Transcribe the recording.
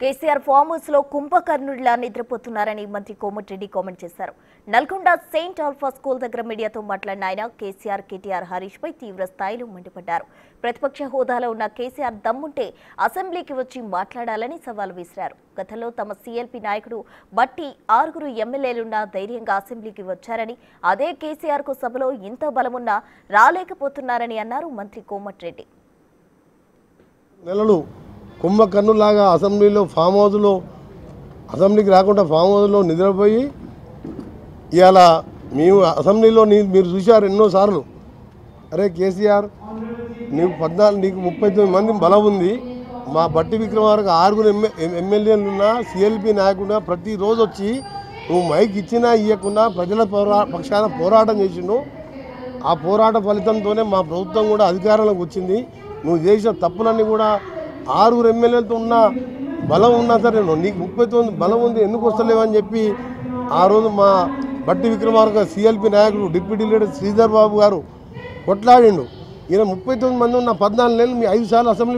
KCR farm house లో కుంభకర్ణుడిలా నిద్రపోతున్నారని మంత్రి Komatireddy comment చేశారు. నల్గొండ సెయింట్ ఆల్ఫా స్కూల్ దగ్గర మీడియాతో మాట్లాడిన ఆయన కేసీఆర్, కేటీఆర్, హరీష్ పై తీవ్ర స్థాయిలో మండిపడ్డారు. ప్రతిపక్ష హోదాలో ఉన్న కేసీఆర్ దమ్ముంటే అసెంబ్లీకి వచ్చి మాట్లాడాలని సవాల్ విసిరారు. గతంలో తమ సీఎల్పీ నాయకుడు బట్టి 6 ఎమ్మెల్యేలున్నా ధైర్యంగా అసెంబ్లీకి వచ్చారని, అదే కేసీఆర్ కు సభలో ఇంత బలమున్నా రాలేకపోతున్నారని అన్నారు మంత్రి కోమటిరెడ్డి. కుంభకర్ణులాగా అసెంబ్లీలో ఫామ్ హౌస్లో అసెంబ్లీకి రాకుండా ఫామ్ హౌస్లో నిద్రపోయి ఇవాళ మేము అసెంబ్లీలో మీరు చూశారు ఎన్నోసార్లు. అరే కేసీఆర్, నీకు 39 మంది బలం ఉంది, మా బట్టి విక్రమార్క 6 ఎమ్మెల్యేలున్నా సిఎల్పి నాయకుడిగా ప్రతిరోజు వచ్చి నువ్వు మైక్ ఇచ్చినా ఇవ్వకుండా ప్రజల పక్షాన పోరాటం చేసిండు. ఆ పోరాట ఫలితంతోనే మా ప్రభుత్వం కూడా అధికారంలోకి వచ్చింది. నువ్వు చేసిన తప్పులన్నీ కూడా 6 ఎమ్మెల్యేలతో ఉన్న బలం ఉన్నా సరే నీకు 39 బలం ఉంది, ఎందుకు వస్తలేవని చెప్పి ఆ రోజు మా బట్టి విక్రమార్క సిఎల్పి నాయకుడు డిప్యూటీ లీడర్ శ్రీధర్ బాబు గారు కొట్లాడిండు. ఈయన 39 మంది ఉన్న 14 నెలలు మీ 5 సార్లు అసెంబ్లీ